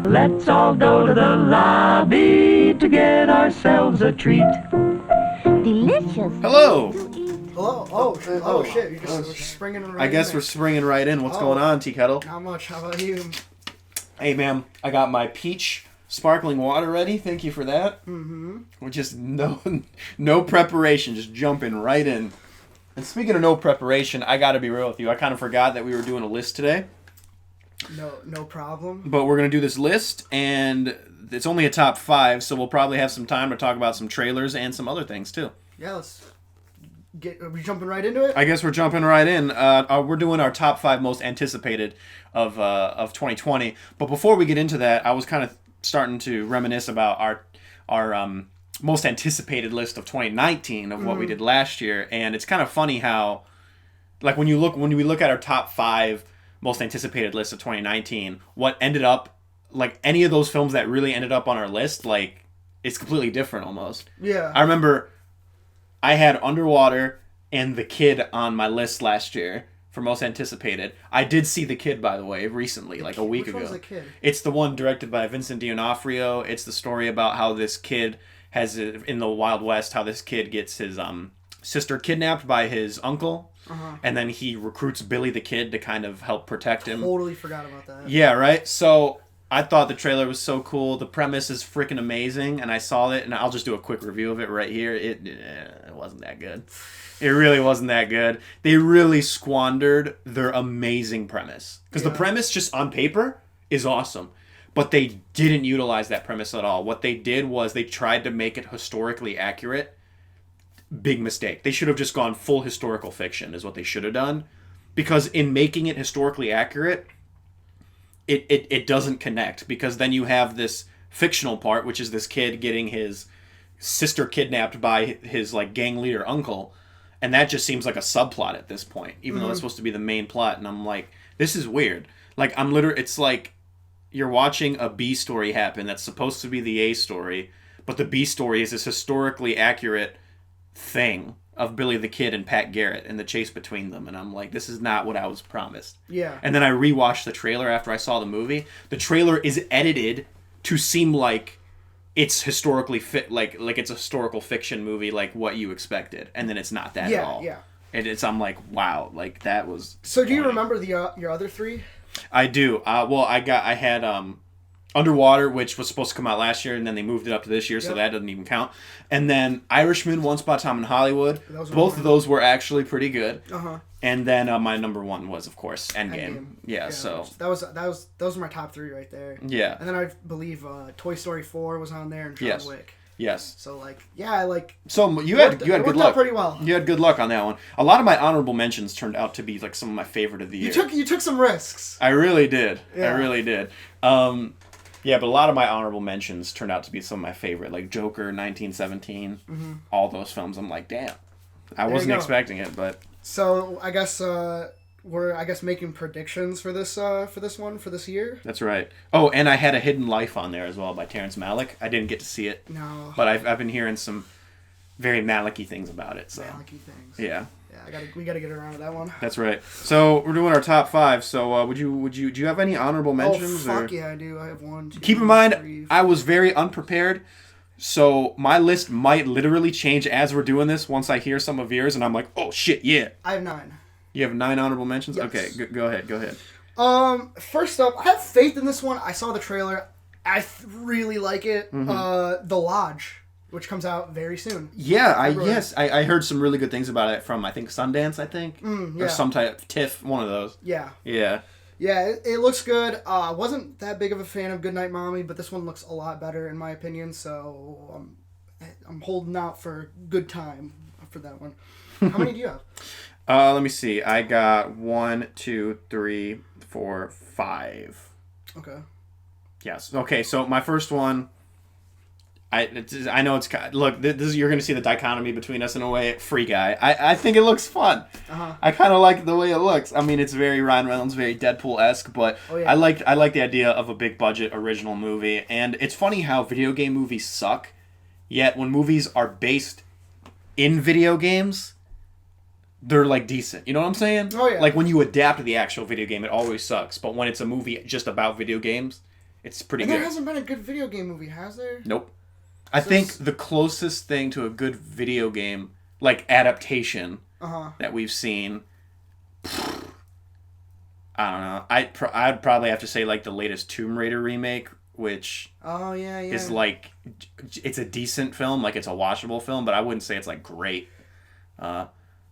Let's all go to the lobby to get ourselves a treat. Delicious. Hello. Hello? Oh, shit. You're just springing right in. I guess we're springing right in. What's going on, T-Kettle? Not much. How about you? Hey, ma'am. I got my peach sparkling water ready. Thank you for that. Mm-hmm. With just no preparation. Just jumping right in. And speaking of no preparation, I got to be real with you. I kind of forgot that we were doing a list today. No problem. But we're going to do this list, and it's only a top 5, so we'll probably have some time to talk about some trailers and some other things, too. Yeah, are we jumping right into it? I guess we're jumping right in. We're doing our top 5 most anticipated of 2020. But before we get into that, I was kind of starting to reminisce about our most anticipated list of 2019 of what we did last year, and it's kind of funny how, like, when we look at our top 5 most anticipated list of 2019, what ended up, like, any of those films that really ended up on our list, like, it's completely different almost. Yeah. I remember I had Underwater and The Kid on my list last year for most anticipated. I did see The Kid, by the way, recently, like a week ago. Which one's The Kid? It's the one directed by Vincent D'Onofrio. It's the story about how this kid in the Wild West, how this kid gets his sister kidnapped by his uncle. And then he recruits Billy the Kid to kind of help protect him. Totally forgot about that. Yeah, right? So I thought the trailer was so cool. The premise is freaking amazing. And I saw it, and I'll just do a quick review of it right here. It wasn't that good. It really wasn't that good. They really squandered their amazing premise. Because the premise just on paper is awesome. But they didn't utilize that premise at all. What they did was they tried to make it historically accurate. Big mistake. They should have just gone full historical fiction is what they should have done. Because in making it historically accurate, it doesn't connect. Because then you have this fictional part, which is this kid getting his sister kidnapped by his like gang leader uncle. And that just seems like a subplot at this point. Even though it's supposed to be the main plot. And I'm like, this is weird. Like, it's like you're watching a B story happen that's supposed to be the A story. But the B story is this historically accurate thing of Billy the Kid and Pat Garrett and the chase between them, and I'm like, this is not what I was promised. Yeah. And then I rewatched the trailer after I saw the movie. The trailer is edited to seem like it's historically fit, like it's a historical fiction movie, like what you expected, and then it's not that at all. Yeah. And I'm like, wow, like that was. So do you remember your other 3? I do. I had Underwater, which was supposed to come out last year, and then they moved it up to this year, so that doesn't even count. And then Irishman, Once Upon a Time in Hollywood. Both of those were actually pretty good. And then my number 1 was, of course, Endgame. Yeah, so those were my top 3 right there. Yeah. And then I believe Toy Story 4 was on there and John Wick. Yes. So like. So you had good worked luck. out pretty well. You had good luck on that one. A lot of my honorable mentions turned out to be like some of my favorite of the year. You took some risks. I really did. Yeah. I really did. Yeah, but a lot of my honorable mentions turned out to be some of my favorite, like Joker, 1917, all those films. I'm like, damn, I wasn't expecting it, but. So I guess we're making predictions for this year. That's right. Oh, and I had A Hidden Life on there as well by Terrence Malick. I didn't get to see it. No. But I've been hearing some very Malicky things about it. So. Malicky things. Yeah. Yeah, we gotta get around to that one. That's right. So we're doing our top 5. So do you have any honorable mentions? Oh fuck yeah, I do. I have 1, 2. Keep in mind, 3, 4. I was very unprepared, so my list might literally change as we're doing this. Once I hear some of yours, and I'm like, oh shit, yeah. I have 9. You have 9 honorable mentions. Yes. Okay, go ahead. First up, I have faith in this one. I saw the trailer. I really like it. The Lodge, which comes out very soon. Yeah, I heard some really good things about it from, I think, Sundance, or some type of TIFF, one of those. Yeah. Yeah. Yeah, it looks good. Wasn't that big of a fan of Goodnight Mommy, but this one looks a lot better in my opinion. So I'm holding out for good time for that one. How many do you have? Let me see. I got 1, 2, 3, 4, 5. Okay. Yes. Okay. So my first one. I know it's look. You're going to see the dichotomy between us in a way. Free Guy. I think it looks fun. I kind of like the way it looks. I mean, it's very Ryan Reynolds, very Deadpool-esque, but I like the idea of a big budget original movie. And it's funny how video game movies suck, yet when movies are based in video games, they're like decent. You know what I'm saying? Oh yeah. Like when you adapt the actual video game, it always sucks. But when it's a movie just about video games, It's pretty And good. there hasn't been a good video game movie, has there? Nope. I think the closest thing to a good video game, like, adaptation that we've seen, I don't know. I'd probably have to say, like, the latest Tomb Raider remake, which is, like, it's a decent film. Like, it's a watchable film, but I wouldn't say it's, like, great.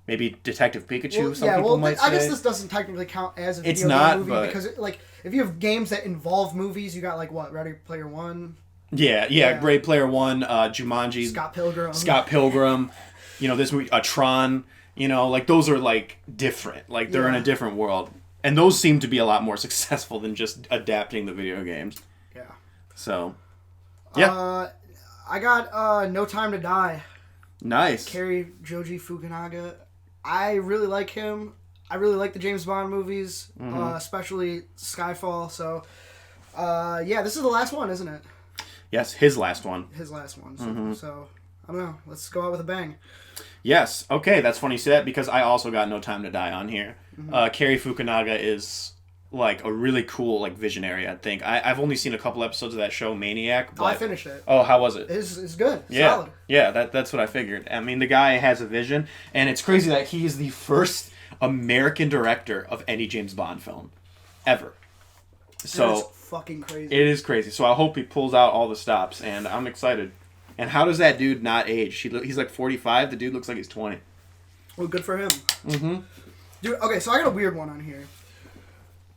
Maybe Detective Pikachu, people might say. I guess this doesn't technically count as a video game movie because, like, if you have games that involve movies, you got, like, what, Ready Player One? Yeah. Ready Player One, Jumanji. Scott Pilgrim. You know, this movie, Tron. You know, like, those are, like, different. Like, they're in a different world. And those seem to be a lot more successful than just adapting the video games. Yeah. So, yeah. I got No Time to Die. Nice. Cary Joji Fukunaga. I really like him. I really like the James Bond movies, especially Skyfall. So, this is the last one, isn't it? Yes, his last one. His last one. So, I don't know. Let's go out with a bang. Yes. Okay, that's funny you say that because I also got No Time to Die on here. Cary Fukunaga is, like, a really cool, like, visionary, I think. I've only seen a couple episodes of that show, Maniac. But... I finished it. Oh, how was it? It's good. Yeah. Solid. Yeah, that's what I figured. I mean, the guy has a vision, and it's crazy that he is the first American director of any James Bond film. Ever. So That is fucking crazy. It is crazy. So I hope he pulls out all the stops, and I'm excited. And how does that dude not age? He's like 45. The dude looks like he's 20. Well, good for him. Dude, okay, so I got a weird one on here.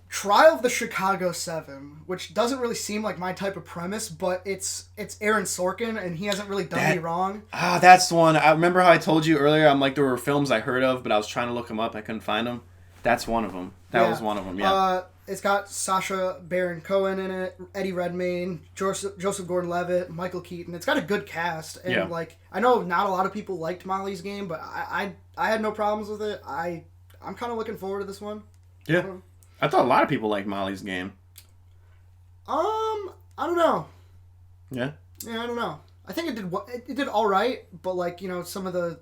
Trial of the Chicago 7, which doesn't really seem like my type of premise, but it's Aaron Sorkin, and he hasn't really done me wrong. That's the one. I remember how I told you earlier, I'm like, there were films I heard of, but I was trying to look them up. I couldn't find them. That's one of them. That was one of them, yeah. It's got Sacha Baron Cohen in it, Eddie Redmayne, Joseph Gordon-Levitt, Michael Keaton. It's got a good cast, and like, I know not a lot of people liked Molly's Game, but I had no problems with it. I'm kind of looking forward to this one. Yeah. I thought a lot of people liked Molly's Game. I don't know. Yeah? Yeah, I don't know. I think it did all right, but, like, you know, some of the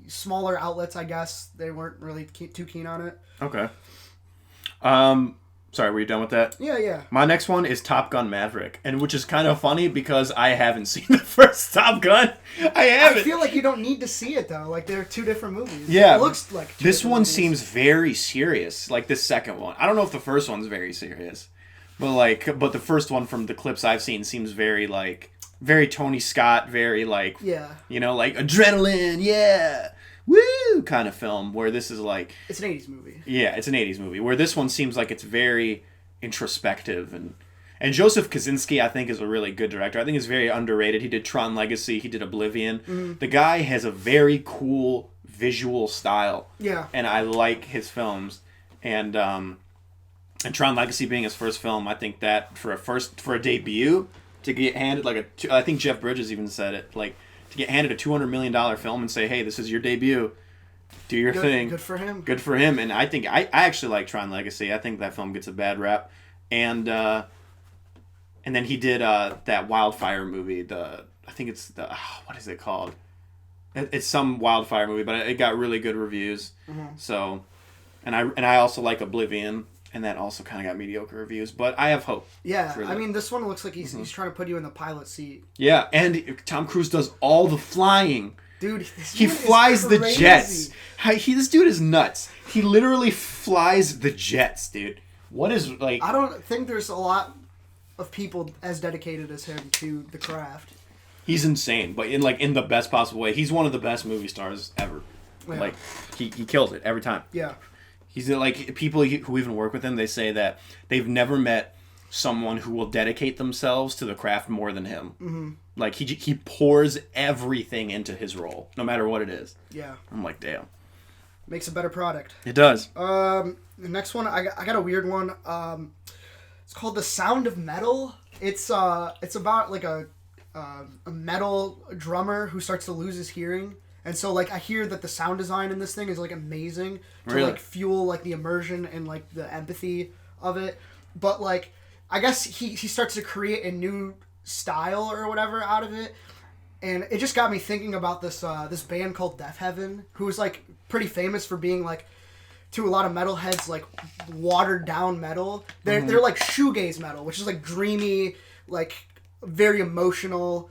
smaller outlets, I guess, they weren't really too keen on it. Okay. Sorry, were you done with that? Yeah. My next one is Top Gun Maverick, and which is kind of funny because I haven't seen the first Top Gun. I haven't. I feel like you don't need to see it, though. Like, they're two different movies. Yeah. It looks like two this different one movies. seems very serious, like the second one. I don't know if the first one's very serious, but the first one from the clips I've seen seems very, like, very Tony Scott, very, like, you know, like, adrenaline, yeah, woo, kind of film, where this is like... It's an 80s movie. Yeah, it's an 80s movie, where this one seems like it's very introspective, and Joseph Kosinski, I think, is a really good director. I think he's very underrated. He did Tron Legacy, he did Oblivion. The guy has a very cool visual style. Yeah. And I like his films. And Tron Legacy being his first film, I think that for a debut, to get handed I think Jeff Bridges even said it, like, to get handed a $200 million film and say, hey, this is your debut, do your thing. Good for him. Good for him. And I think I actually like Tron Legacy. I think that film gets a bad rap. And then he did that Wildfire movie. I think it's what is it called? It's some Wildfire movie, but it got really good reviews. So, and I also like Oblivion, and that also kind of got mediocre reviews. But I have hope. Yeah, I mean, this one looks like he's trying to put you in the pilot seat. Yeah, and Tom Cruise does all the flying. Dude, he flies the jets. This dude is nuts. He literally flies the jets, dude. What is, like... I don't think there's a lot of people as dedicated as him to the craft. He's insane, but in the best possible way. He's one of the best movie stars ever. Yeah. Like, he kills it every time. Yeah. He's like, people who even work with him, they say that they've never met someone who will dedicate themselves to the craft more than him. Like, he pours everything into his role, no matter what it is. Yeah. I'm like, damn. Makes a better product. It does. The next one, I got a weird one. It's called The Sound of Metal. It's about, like, a metal drummer who starts to lose his hearing. And so, like, I hear that the sound design in this thing is, like, amazing to, like, fuel, like, the immersion and, like, the empathy of it. But, like, I guess he starts to create a new style or whatever out of it. And it just got me thinking about this band called Death Heaven, who's, like, pretty famous for being, like, to a lot of metalheads like watered down metal. They're like shoegaze metal, which is like dreamy, like very emotional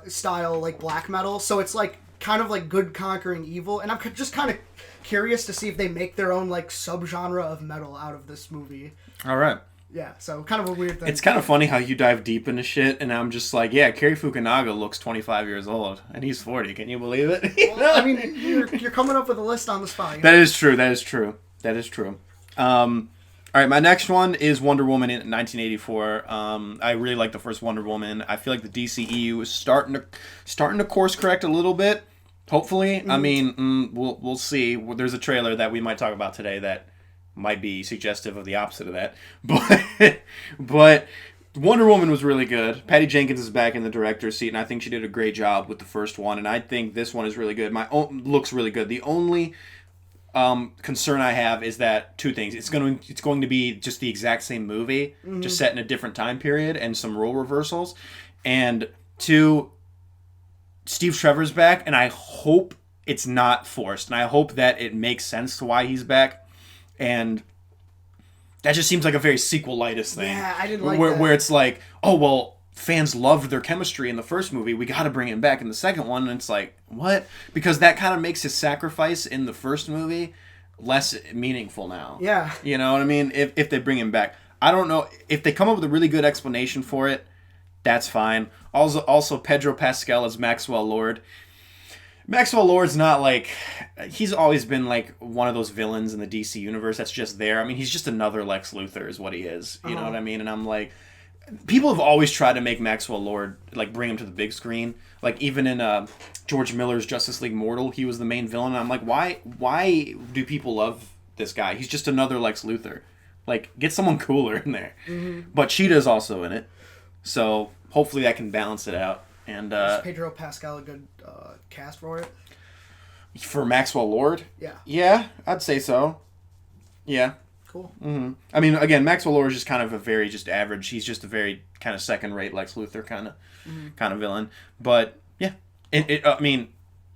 style like black metal. So it's like kind of like good conquering evil, and I'm just kind of curious to see if they make their own like subgenre of metal out of this movie. All right. Yeah, so kind of a weird thing. It's kind of funny how you dive deep into shit, and I'm just like, yeah, Cary Fukunaga looks 25 years old, and he's 40. Can you believe it? Well, I mean, you're coming up with a list on the spot. That is true. All right, my next one is Wonder Woman in 1984. I really like the first Wonder Woman. I feel like the DCEU is starting to course correct a little bit. Hopefully, I mean, we'll see. There's a trailer that we might talk about today that might be suggestive of the opposite of that. But Wonder Woman was really good. Patty Jenkins is back in the director's seat, and I think she did a great job with the first one. And I think this one is really good. Looks really good. The only concern I have is that two things. It's going to be just the exact same movie, just set in a different time period and some role reversals. And two, Steve Trevor's back, and I hope it's not forced, and I hope that it makes sense to why he's back. And that just seems like a very sequel-itis thing. Yeah, I didn't like that. Where it's like, oh, well, fans loved their chemistry in the first movie. We got to bring him back in the second one. And it's like, what? Because that kind of makes his sacrifice in the first movie less meaningful now. Yeah. You know what I mean? If they bring him back. I don't know. If they come up with a really good explanation for it, that's fine. Also Pedro Pascal as Maxwell Lord. Maxwell Lord's not like... He's always been like one of those villains in the DC universe that's just there. I mean, he's just another Lex Luthor is what he is. You know what I mean? And I'm like... People have always tried to make Maxwell Lord, like, bring him to the big screen. Like, even in George Miller's Justice League Mortal, he was the main villain. And I'm like, why do people love this guy? He's just another Lex Luthor. Like, get someone cooler in there. Mm-hmm. But Cheetah's also in it. So, hopefully that can balance it out. And is Pedro Pascal a good cast for it? For Maxwell Lord? Yeah. Yeah, I'd say so. Yeah. Cool. Mm-hmm. I mean, again, Maxwell Lord is just kind of a very just average. He's just a very kind of second-rate Lex Luthor kind of villain. But yeah, I mean,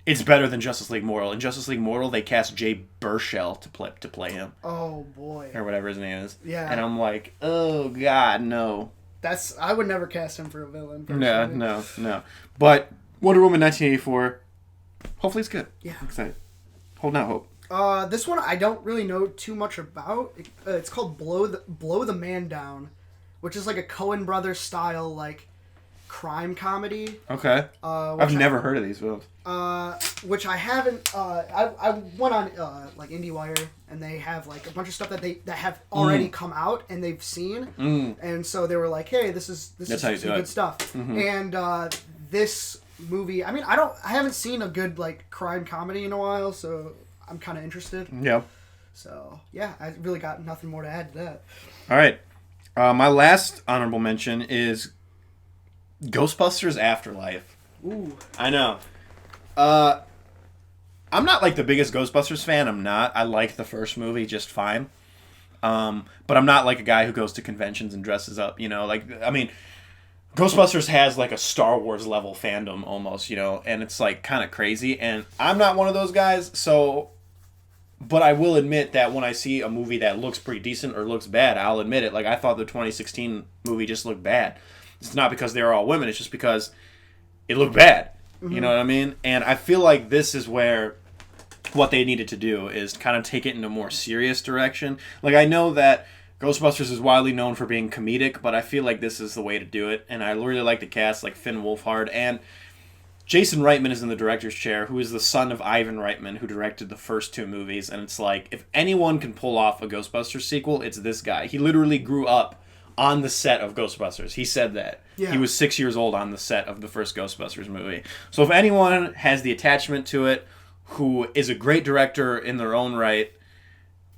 it's better than Justice League Mortal. In Justice League Mortal, they cast Jay Baruchel to play him. Oh boy. Or whatever his name is. Yeah. And I'm like, oh god, no. I would never cast him for a villain. No. But Wonder Woman 1984. Hopefully it's good. Yeah. I'm excited. Holding out hope. This one I don't really know too much about. It's called Blow the Man Down, which is like a Coen Brothers style like crime comedy. Okay. I've never heard of these films. Which I haven't. I went on like IndieWire, and they have like a bunch of stuff that have already come out and they've seen, and so they were like, "Hey, this is some good stuff." Mm-hmm. And this movie, I mean, I haven't seen a good like crime comedy in a while, so I'm kind of interested. Yeah. So, yeah, I really got nothing more to add to that. All right. My last honorable mention is Ghostbusters Afterlife. Ooh. I know. I'm not like the biggest Ghostbusters fan. I'm not. I like the first movie just fine. But I'm not like a guy who goes to conventions and dresses up, you know. Like, I mean, Ghostbusters has like a Star Wars level fandom almost, you know, and it's like kind of crazy. And I'm not one of those guys, so... But I will admit that when I see a movie that looks pretty decent or looks bad, I'll admit it. Like, I thought the 2016 movie just looked bad. It's not because they were all women. It's just because it looked bad. Mm-hmm. You know what I mean? And I feel like this is where what they needed to do is kind of take it in a more serious direction. Like, I know that Ghostbusters is widely known for being comedic, but I feel like this is the way to do it. And I really like the cast, like Finn Wolfhard. And Jason Reitman is in the director's chair, who is the son of Ivan Reitman, who directed the first two movies. And it's like, if anyone can pull off a Ghostbusters sequel, it's this guy. He literally grew up on the set of Ghostbusters. He said that. Yeah. He was 6 years old on the set of the first Ghostbusters movie. So if anyone has the attachment to it, who is a great director in their own right,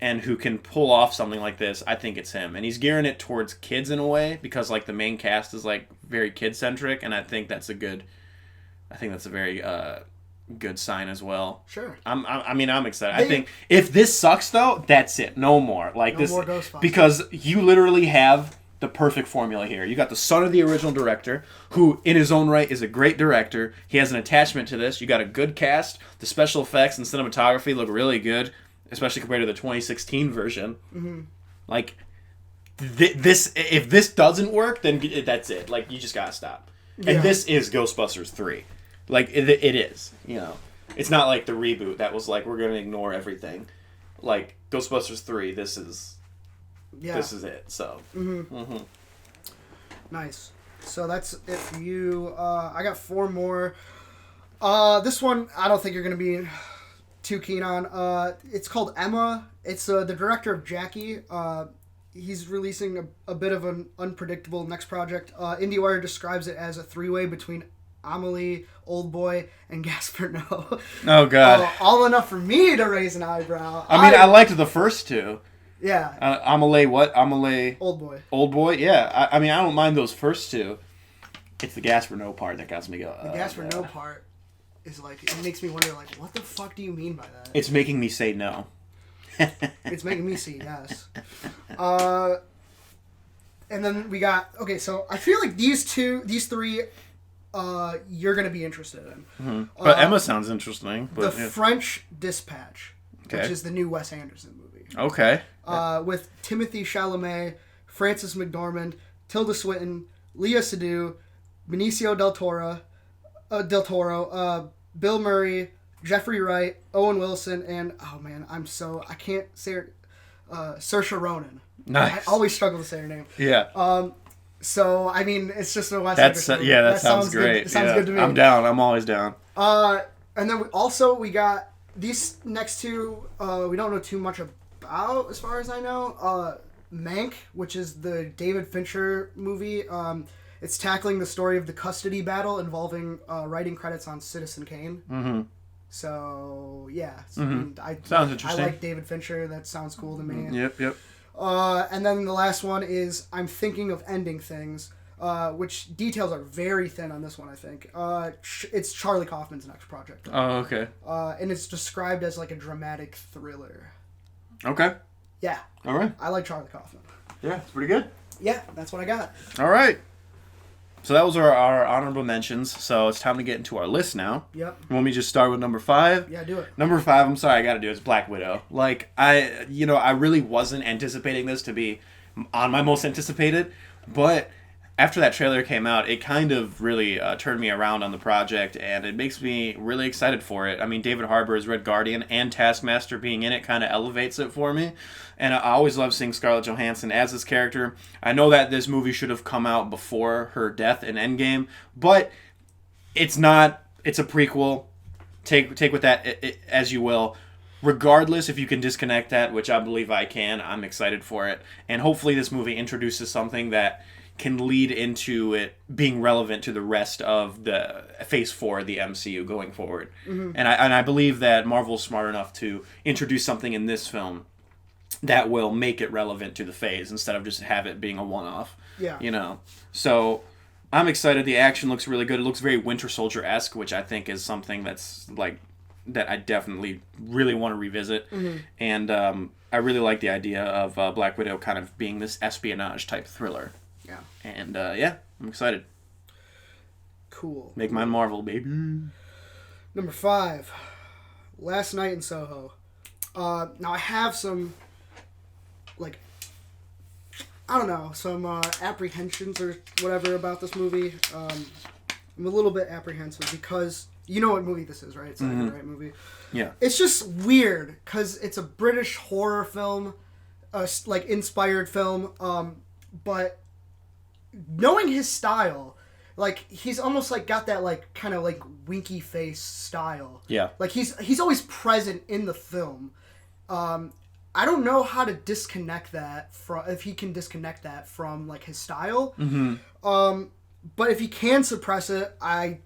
and who can pull off something like this, I think it's him. And he's gearing it towards kids in a way, because like the main cast is like very kid-centric, and I think that's a very good sign as well. Sure. I'm excited. I think if this sucks though, that's it. No more. Like, no this more Ghostbusters. Because you literally have the perfect formula here. You got the son of the original director, who in his own right is a great director. He has an attachment to this. You got a good cast. The special effects and cinematography look really good. especially compared to the 2016 version. Mm-hmm. Like, this, if this doesn't work, then that's it. Like, you just gotta stop. Yeah. And this is Ghostbusters 3. Like, it is, you know. It's not like the reboot that was like, we're gonna ignore everything. Like, Ghostbusters 3, this is it, so. Mm-hmm. Mm-hmm. Nice. So that's it for you. I got 4 more. This one, I don't think you're going to be too keen on. It's called Emma. It's the director of Jackie. He's releasing a bit of an unpredictable next project. IndieWire describes it as a 3-way between Amelie, Oldboy, and Gaspar Noé. Oh, God. All enough for me to raise an eyebrow. I mean, I liked the first 2. Yeah. Amelie what? Amelie... Oldboy. Oldboy? Yeah. I mean, I don't mind those first 2. It's the Gaspar Noé part that got me going. The Gaspar Noé part is like, it makes me wonder, like, what the fuck do you mean by that? It's making me say no. It's making me see yes. And then we got, okay, so I feel like these 3, you're going to be interested in. Mm-hmm. But Emma sounds interesting. But, the French Dispatch, which is the new Wes Anderson movie. Okay. With Timothée Chalamet, Frances McDormand, Tilda Swinton, Léa Seydoux, Benicio del Toro, Bill Murray, Jeffrey Wright, Owen Wilson, and I can't say her, Saoirse Ronan. Nice. I always struggle to say her name. Yeah. So I mean, it's just a Wes Anderson movie. Yeah, that sounds great. Good. It sounds good to me. I'm down. I'm always down. And then we got these next 2. We don't know too much about, as far as I know. Mank, which is the David Fincher movie. It's tackling the story of the custody battle involving writing credits on Citizen Kane. Mm-hmm. So, yeah. Mm-hmm. Sounds interesting. I like David Fincher. That sounds cool to me. Yep. And then the last one is I'm Thinking of Ending Things, which details are very thin on this one, I think. It's Charlie Kaufman's next project. Oh, okay. And it's described as like a dramatic thriller. Okay. Yeah. All right. I like Charlie Kaufman. Yeah, it's pretty good. Yeah, that's what I got. All right. So that was our honorable mentions. So it's time to get into our list now. Yep. You want me to just start with number 5? Yeah, do it. Number 5, I'm sorry, I gotta do it. It's Black Widow. Like, I really wasn't anticipating this to be on my most anticipated, but after that trailer came out, it kind of really turned me around on the project, and it makes me really excited for it. I mean, David Harbour as Red Guardian and Taskmaster being in it kind of elevates it for me. And I always love seeing Scarlett Johansson as this character. I know that this movie should have come out before her death in Endgame, but it's not. It's a prequel. Take with that as you will. Regardless, if you can disconnect that, which I believe I can, I'm excited for it. And hopefully this movie introduces something that can lead into it being relevant to the rest of the Phase 4 of the MCU going forward. Mm-hmm. And I believe that Marvel's smart enough to introduce something in this film that will make it relevant to the phase instead of just have it being a one-off. Yeah. You know? So I'm excited. The action looks really good. It looks very Winter Soldier-esque, which I think is something that's like that I definitely really want to revisit. Mm-hmm. And I really like the idea of Black Widow kind of being this espionage type thriller. Yeah. And yeah, I'm excited. Cool. Make mine Marvel, baby. Number 5, Last Night in Soho. Now I have some, like, I don't know, some apprehensions or whatever about this movie. I'm a little bit apprehensive because you know what movie this is, right? It's not the right movie. Yeah. It's just weird because it's a British horror film, like inspired film, but knowing his style, like he's almost like got that like kind of like winky face style. Yeah. Like he's always present in the film. I don't know how to disconnect that from, if he can disconnect that from like his style. Mm-hmm. But if he can suppress it, I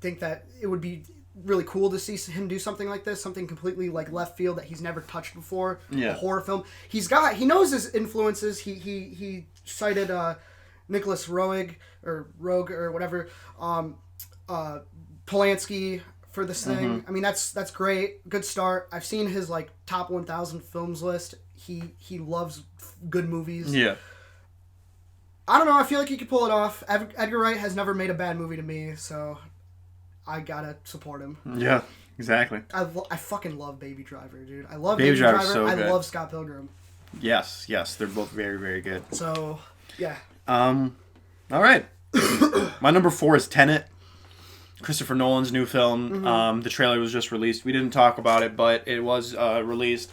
think that it would be really cool to see him do something like this, something completely like left field that he's never touched before. Yeah. A horror film. He knows his influences. He cited Nicholas Roeg or whatever, Polanski for this thing. I mean, that's great. Good start. I've seen his like top 1,000 films list. He loves good movies. Yeah. I don't know. I feel like he could pull it off. Edgar Wright has never made a bad movie to me, so I gotta support him. Yeah. Exactly. I fucking love Baby Driver, dude. I love Baby Baby Driver. Driver's so I good. love Scott Pilgrim. Yes, they're both very, very good. So, yeah. All right. My number 4 is Tenet. Christopher Nolan's new film. The trailer was just released. We didn't talk about it, but it was released.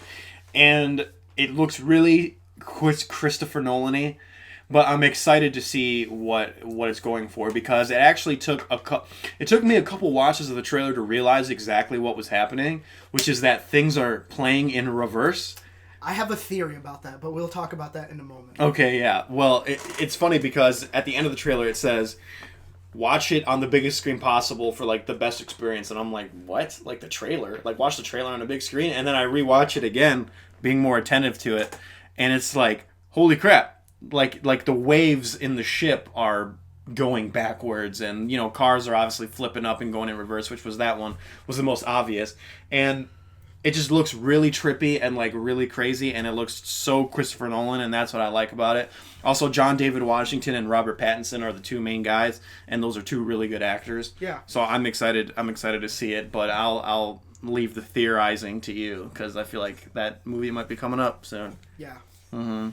And it looks really Christopher Nolan-y. But I'm excited to see what it's going for, because it actually took me a couple watches of the trailer to realize exactly what was happening, which is that things are playing in reverse. I have a theory about that, but we'll talk about that in a moment. Okay, yeah. Well, it's funny because at the end of the trailer it says, watch it on the biggest screen possible for, like, the best experience. And I'm like, what? Like, the trailer? Like, watch the trailer on a big screen? And then I rewatch it again, being more attentive to it. And it's like, holy crap. Like the waves in the ship are going backwards. And, you know, cars are obviously flipping up and going in reverse, which was that one, was the most obvious. And it just looks really trippy and, like, really crazy, and it looks so Christopher Nolan, and that's what I like about it. Also, John David Washington and Robert Pattinson are the two main guys, and those are two really good actors. Yeah. So I'm excited to see it, but I'll leave the theorizing to you, because I feel like that movie might be coming up soon. Yeah. All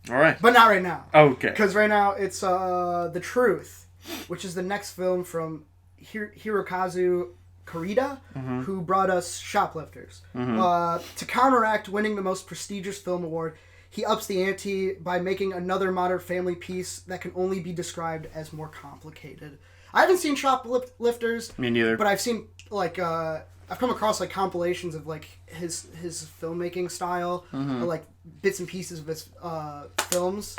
right. But not right now. Okay. Because right now it's The Truth, which is the next film from Hirokazu Korida, who brought us Shoplifters. To counteract winning the most prestigious film award, he ups the ante by making another modern family piece that can only be described as more complicated. I haven't seen Shoplifters. Me neither. But I've seen, like, I've come across, like, compilations of, like, his filmmaking style, or, like, bits and pieces of his films,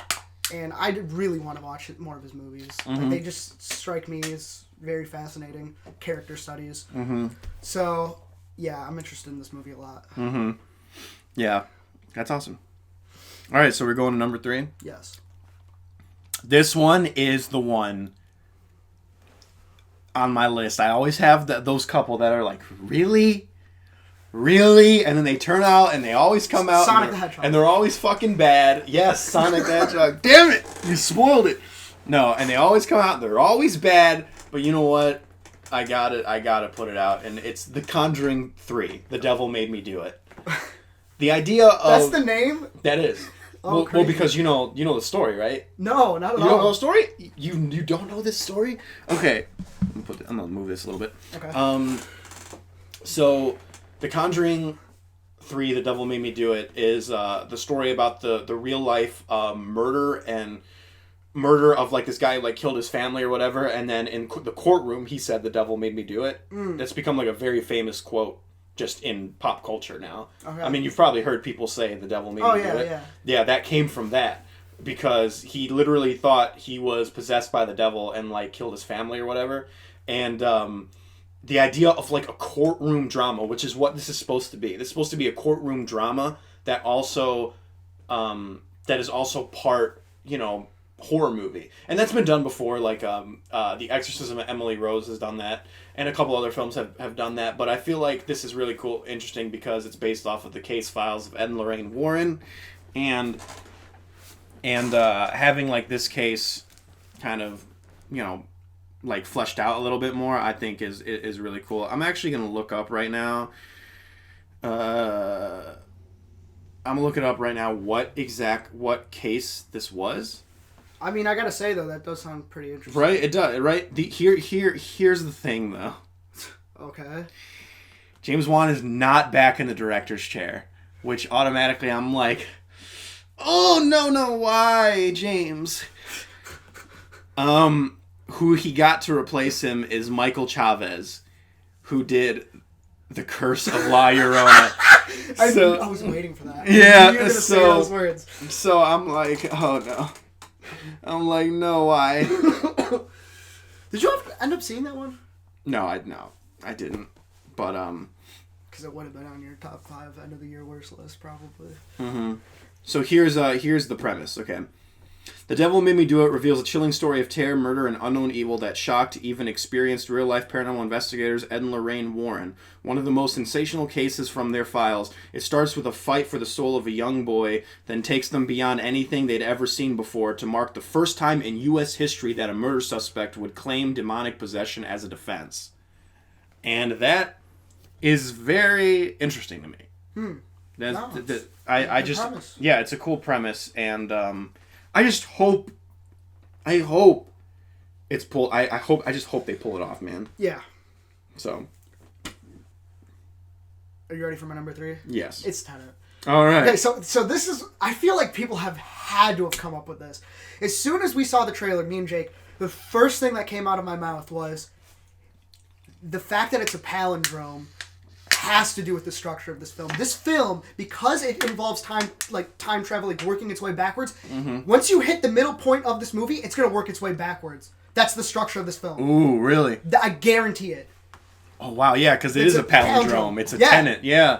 and I really want to watch more of his movies. Like, they just strike me as very fascinating character studies. So, yeah, I'm interested in this movie a lot. Yeah, that's awesome. All right, so we're going to number 3. Yes. This one is the one on my list. I always have those couple that are like, really? And then they turn out and they always come out. Sonic the Hedgehog. And they're always fucking bad. Yes, Sonic the Hedgehog. Damn it! You spoiled it. No, and they always come out. They're always bad. But you know what? I gotta put it out. And it's The Conjuring 3. The Devil Made Me Do It. The idea of... That's the name? That is. Oh, well, because you know the story, right? No, not at all. You don't know the story? You don't know this story? Okay. I'm gonna move this a little bit. Okay. So, The Conjuring 3, The Devil Made Me Do It, is the story about the real life murder of, like, this guy, like, killed his family or whatever, and then in the courtroom he said the devil made me do it. That's become, like, a very famous quote just in pop culture now. Okay. I mean, you've probably heard people say the devil made me do it. Yeah, that came from that. Because he literally thought he was possessed by the devil and, like, killed his family or whatever. And the idea of, like, a courtroom drama, which is what this is supposed to be. This is supposed to be a courtroom drama that also that is also part, you know, horror movie. And that's been done before, like The Exorcism of Emily Rose has done that, and a couple other films have done that. But I feel like this is really cool, interesting, because it's based off of the case files of Ed and Lorraine Warren, and having, like, this case kind of, you know, like, fleshed out a little bit more, I think is really cool. I'm actually gonna look up right now. I'm gonna look it up right now. What case this was? I mean, I gotta say, though, that does sound pretty interesting. Right, it does. Right. Here's the thing, though. Okay. James Wan is not back in the director's chair, which automatically I'm like, oh no, why, James? Who he got to replace him is Michael Chavez, who did The Curse of La Llorona. I was waiting for that. Yeah, you were gonna say those words. So I'm like, oh no. I'm like, no, why? Did you end up seeing that one? No, I didn't. But because it would have been on your top 5 end of the year worst list, probably. So here's the premise. Okay. The Devil Made Me Do It reveals a chilling story of terror, murder, and unknown evil that shocked even experienced real-life paranormal investigators Ed and Lorraine Warren. One of the most sensational cases from their files. It starts with a fight for the soul of a young boy, then takes them beyond anything they'd ever seen before to mark the first time in U.S. history that a murder suspect would claim demonic possession as a defense. And that is very interesting to me. I just premise. Yeah, it's a cool premise, and I just hope it's pulled. I just hope they pull it off, man. Yeah. So. Are you ready for my number 3? Yes. It's Tenet. All right. Okay, so this is... I feel like people have had to have come up with this. As soon as we saw the trailer, me and Jake, the first thing that came out of my mouth was the fact that it's a palindrome has to do with the structure of this film. This film, because it involves time travel, like working its way backwards, once you hit the middle point of this movie, it's going to work its way backwards. That's the structure of this film. Ooh, really? I guarantee it. Oh, wow, yeah, because it is a palindrome. It's a tenet, yeah.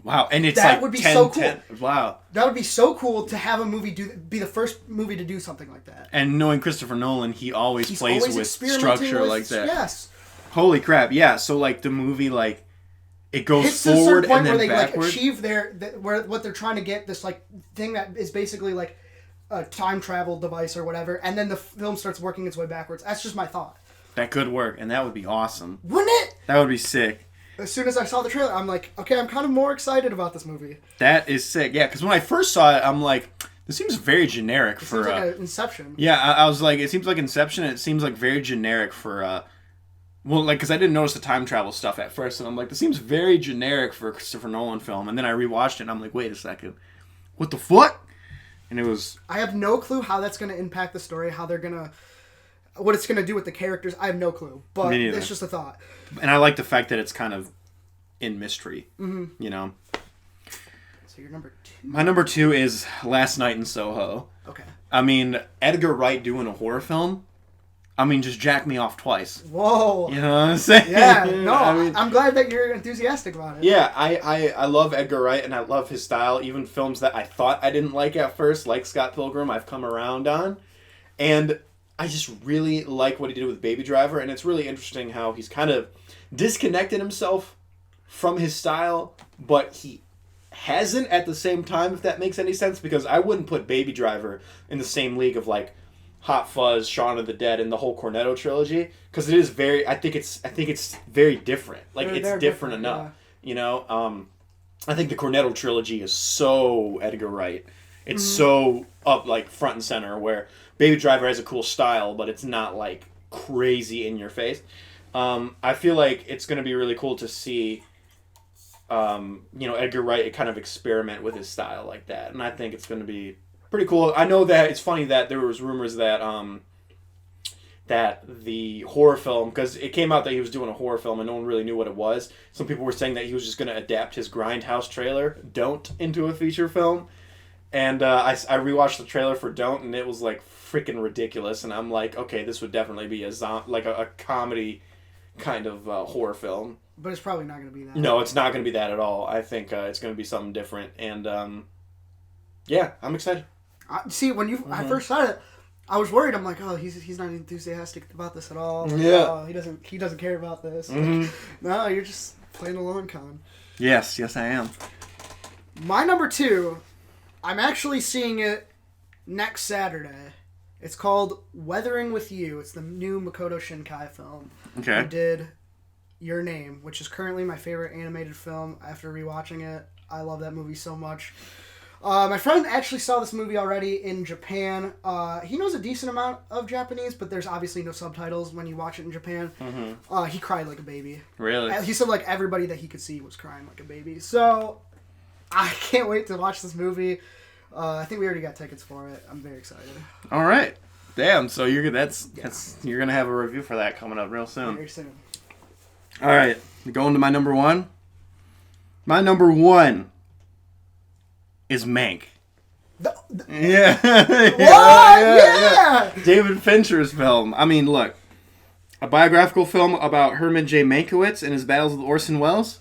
Wow, and it's that like would be 10, so cool. 10, wow. That would be so cool to have a movie be the first movie to do something like that. And knowing Christopher Nolan, he's always with structure like that. Yes. Holy crap, yeah. So, like, the movie, like, it goes hits to a forward certain point and then where they backward. like achieve what they're trying to get, this like thing that is basically like a time travel device or whatever, and then the film starts working its way backwards. That's just my thought. That could work, and that would be awesome. Wouldn't it? That would be sick. As soon as I saw the trailer, I'm like, okay, I'm kind of more excited about this movie. That is sick, yeah, because when I first saw it, I'm like, this seems very generic for... It seems like Inception. Yeah, I was like, it seems like Inception, and it seems like very generic for... Well, like, because I didn't notice the time travel stuff at first, and I'm like, this seems very generic for a Christopher Nolan film, and then I rewatched it, and I'm like, wait a second, what the fuck? And it was... I have no clue how that's going to impact the story, what it's going to do with the characters. I have no clue, but it's just a thought. And I like the fact that it's kind of in mystery, you know? So your number 2? My number 2 is Last Night in Soho. Okay. I mean, Edgar Wright doing a horror film, I mean, just jack me off twice. Whoa. You know what I'm saying? Yeah, no, I mean, I'm glad that you're enthusiastic about it. Yeah, I love Edgar Wright, and I love his style. Even films that I thought I didn't like at first, like Scott Pilgrim, I've come around on. And I just really like what he did with Baby Driver, and it's really interesting how he's kind of disconnected himself from his style, but he hasn't at the same time, if that makes any sense, because I wouldn't put Baby Driver in the same league of, like, Hot Fuzz, Shaun of the Dead, and the whole Cornetto trilogy, because it is very... I think it's very different. Like, it's different enough. Yeah. You know, I think the Cornetto trilogy is so Edgar Wright. It's so up, like, front and center, where Baby Driver has a cool style, but it's not, like, crazy in your face. I feel like it's going to be really cool to see, Edgar Wright kind of experiment with his style like that, and I think it's going to be pretty cool. I know that it's funny that there was rumors that that the horror film, because it came out that he was doing a horror film and no one really knew what it was. Some people were saying that he was just going to adapt his Grindhouse trailer, Don't, into a feature film. And I rewatched the trailer for Don't, and it was like freaking ridiculous. And I'm like, okay, this would definitely be a comedy kind of horror film. But it's probably not going to be that. No, it's not going to be that at all. I think it's going to be something different. And yeah, I'm excited. See, when I first saw it, I was worried. I'm like, oh, he's not enthusiastic about this at all. Like, yeah. Oh, he doesn't care about this. Like, no, you're just playing the long con. Yes, I am. My number 2, I'm actually seeing it next Saturday. It's called Weathering with You. It's the new Makoto Shinkai film. Okay. Who did Your Name, which is currently my favorite animated film after rewatching it. I love that movie so much. My friend actually saw this movie already in Japan. He knows a decent amount of Japanese, but there's obviously no subtitles when you watch it in Japan. He cried like a baby. Really? He said like everybody that he could see was crying like a baby. So I can't wait to watch this movie. I think we already got tickets for it. I'm very excited. All right. Damn. So you're gonna have a review for that coming up real soon. Very soon. All right. Going to my number 1. My number 1 is Mank. Yeah. What? Yeah. David Fincher's film. I mean, look, a biographical film about Herman J. Mankiewicz and his battles with Orson Welles.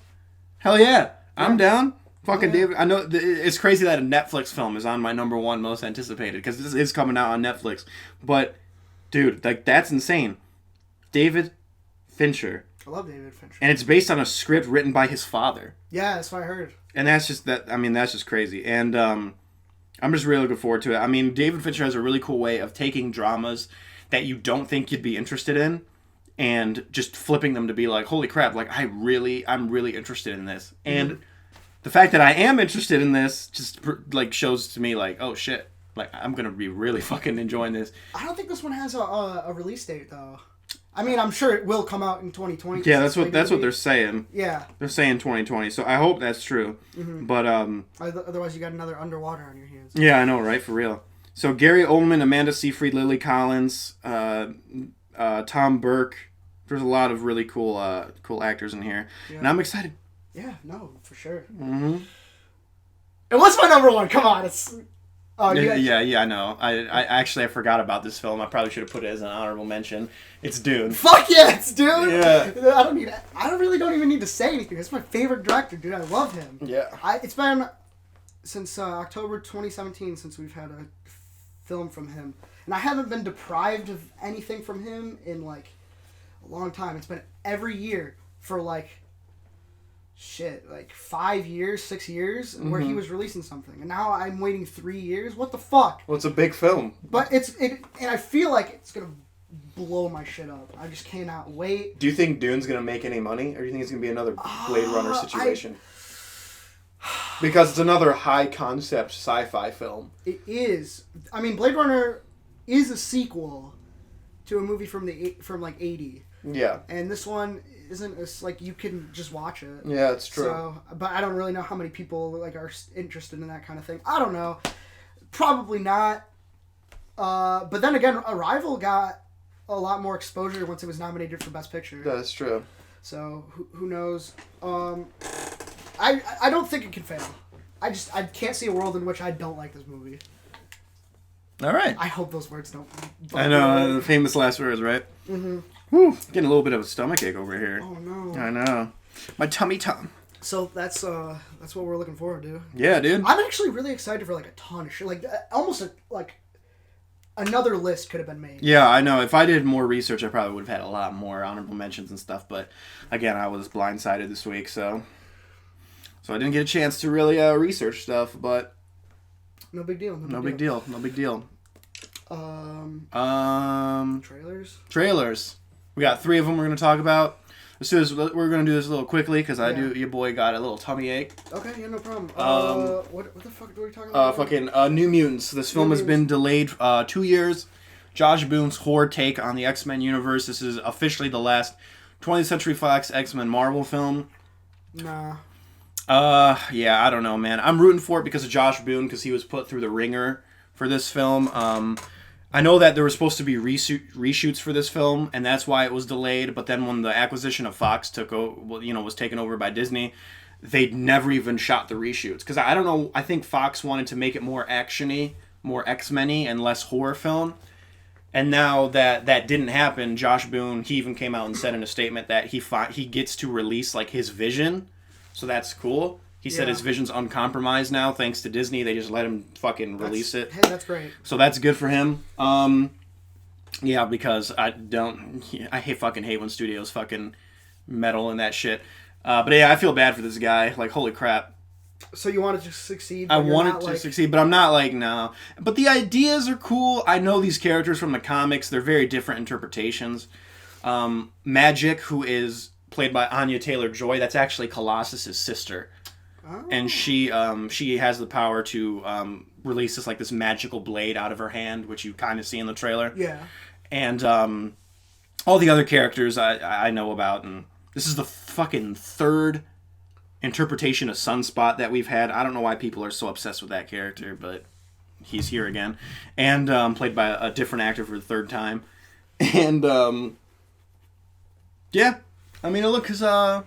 Hell yeah, I'm down. Fucking David. I know it's crazy that a Netflix film is on my number 1 most anticipated, because this is coming out on Netflix. But, dude, like, that's insane. David Fincher. I love David Fincher. And it's based on a script written by his father. Yeah, that's what I heard. And that's just crazy. And I'm just really looking forward to it. I mean, David Fincher has a really cool way of taking dramas that you don't think you'd be interested in and just flipping them to be like, holy crap, like I'm really interested in this. And the fact that I am interested in this just like shows to me like, oh shit, like I'm gonna be really fucking enjoying this. I don't think this one has a release date though. I mean, I'm sure it will come out in 2020. Yeah, that's what they're saying. Yeah, they're saying 2020. So I hope that's true. But otherwise, you got another underwater on your hands. Yeah, I know, right? For real. So Gary Oldman, Amanda Seyfried, Lily Collins, Tom Burke. There's a lot of really cool actors in here, and I'm excited. Yeah, no, for sure. Mm-hmm. And what's my number one? Come on, it's. Oh, yeah, I know. I forgot about this film. I probably should have put it as an honorable mention. It's Dune. Fuck yeah, it's Dune. Yeah. I don't even need to say anything. It's my favorite director, dude. I love him. Yeah. It's been since October 2017 since we've had a film from him, and I haven't been deprived of anything from him in like a long time. It's been every year for like 5 years, 6 years, where he was releasing something, and now I'm waiting 3 years. What the fuck? Well, it's a big film, but and I feel like it's gonna blow my shit up. I just cannot wait. Do you think Dune's gonna make any money, or do you think it's gonna be another Blade Runner situation? Because it's another high concept sci-fi film. It is. I mean, Blade Runner is a sequel to a movie from like 80. Yeah. And this one isn't. It's like you can just watch it. Yeah, it's true. So, but I don't really know how many people like are interested in that kind of thing. I don't know. Probably not. But then again, Arrival got a lot more exposure once it was nominated for Best Picture. That's true. So who knows? I don't think it can fail. I can't see a world in which I don't like this movie. All right. I hope those words don't. I know the famous last words, right? Mm-hmm. Whew, getting a little bit of a stomachache over here. Oh no. I know. My tummy. So that's what we're looking forward to. Yeah, dude. I'm actually really excited for like a ton of shit. Like almost like another list could have been made. Yeah, I know. If I did more research, I probably would have had a lot more honorable mentions and stuff. But again, I was blindsided this week, so I didn't get a chance to really research stuff. But no big deal. No big deal. Trailers. We got 3 of them we're going to talk about. We're going to do this a little quickly because your boy got a little tummy ache. Okay, yeah, no problem. What the fuck are we talking about? New Mutants. This film has been delayed 2 years. Josh Boone's horror take on the X-Men universe. This is officially the last 20th Century Fox X-Men Marvel film. Nah. Yeah, I don't know, man. I'm rooting for it because of Josh Boone because he was put through the ringer for this film. I know that there were supposed to be reshoots for this film, and that's why it was delayed. But then when the acquisition of Fox was taken over by Disney, they'd never even shot the reshoots. Because I don't know, I think Fox wanted to make it more action-y, more X-Men-y, and less horror film. And now that didn't happen, Josh Boone, he even came out and said in a statement that he gets to release like his vision. So that's cool. He said his vision's uncompromised now, thanks to Disney. They just let him fucking release it. Hey, that's great. So that's good for him. Yeah, because I fucking hate when studios fucking meddle in that shit. But yeah, I feel bad for this guy. Like, holy crap. So you wanted to succeed? I wanted to succeed, but I'm not like, no. But the ideas are cool. I know these characters from the comics. They're very different interpretations. Magic, who is played by Anya Taylor-Joy, that's actually Colossus's sister. Oh. And she has the power to release this magical blade out of her hand, which you kind of see in the trailer. Yeah. And all the other characters I know about, and this is the fucking third interpretation of Sunspot that we've had. I don't know why people are so obsessed with that character, but he's here again. And played by a different actor for the third time. And yeah, I mean, it looks I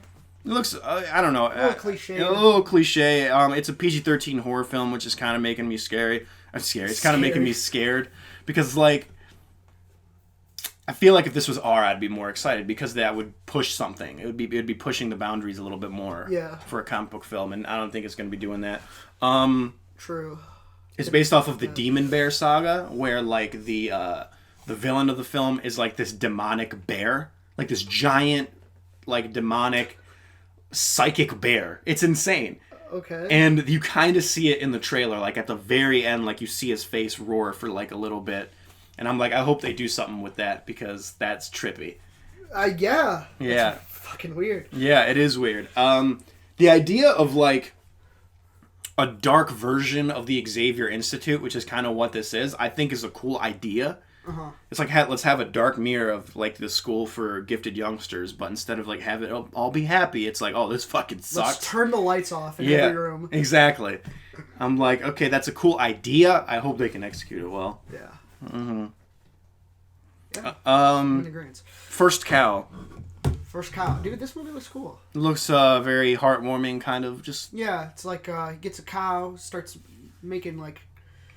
don't know. A little cliche. A little cliche. It's a PG-13 horror film, which is kind of making me scary. It's kind of making me scared. Because, like, I feel like if this was R, I'd be more excited. Because that would push something. It would be pushing the boundaries a little bit more. Yeah. For a comic book film. And I don't think it's going to be doing that. True. It's based off of the Demon Bear saga. Where, like, the villain of the film is, like, this demonic bear. Like, this giant, like, demonic psychic bear. It's insane. Okay. And you kind of see it in the trailer, like at the very end, like you see his face roar for like a little bit. And I'm like, I hope they do something with that because that's trippy. Yeah. Yeah. That's fucking weird. Yeah, it is weird. The idea of like a dark version of the Xavier Institute, which is kind of what this is, I think is a cool idea. It's like, let's have a dark mirror of like the school for gifted youngsters, but instead of like have it all be happy, it's like, oh, this fucking sucks. Let's turn the lights off in every room. Exactly. I'm like, okay, that's a cool idea. I hope they can execute it well. Yeah. Mm-hmm. Yeah. I'm in agreement. First Cow. First Cow. Dude, this movie looks cool. It looks very heartwarming, kind of just... Yeah, it's like he gets a cow, starts making like...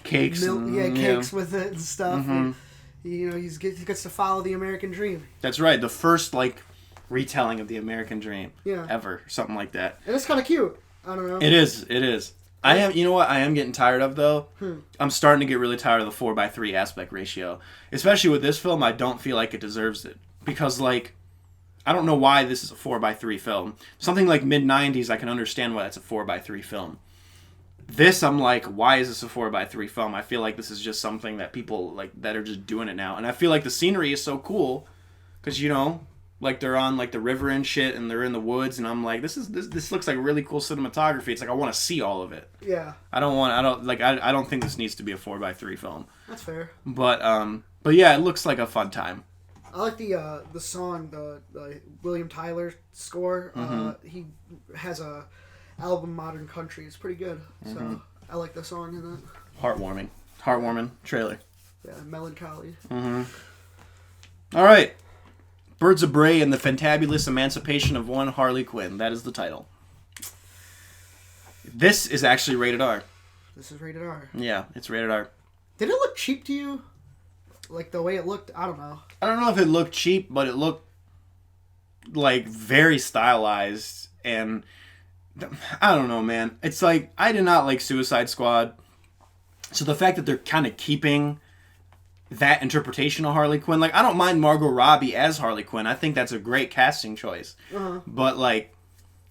Cakes. Cakes with it and stuff. Mm-hmm. And, you know, he gets to follow the American dream. That's right. The first, like, retelling of the American dream. Yeah. Ever. Something like that. And it's kind of cute. I don't know. It is. You know what I am getting tired of, though? I'm starting to get really tired of the 4:3 aspect ratio. Especially with this film, I don't feel like it deserves it. Because, like, I don't know why this is a 4:3 film. Something like mid-90s, I can understand why it's a 4:3 film. This, I'm like, why is this a 4:3 film? I feel like this is just something that people, like, that are just doing it now. And I feel like the scenery is so cool. Because, you know, like, they're on, like, the river and shit, and they're in the woods, and I'm like, this looks like really cool cinematography. It's like, I want to see all of it. Yeah. I don't think this needs to be a 4:3 film. That's fair. But yeah, it looks like a fun time. I like the song, the William Tyler score. He has a album, Modern Country. It's pretty good. So I like the song in that. Heartwarming trailer. Yeah, melancholy. All right, Birds of Prey and the Fantabulous Emancipation of One Harley Quinn. That is the title. This is actually rated R. This is rated R. Yeah, it's rated R. Did it look cheap to you? Like the way it looked? I don't know. I don't know if it looked cheap, but it looked like very stylized, and I don't know, man. It's like, I did not like Suicide Squad, so the fact that they're kind of keeping that interpretation of Harley Quinn, like, I don't mind Margot Robbie as Harley Quinn. I think that's a great casting choice. But like,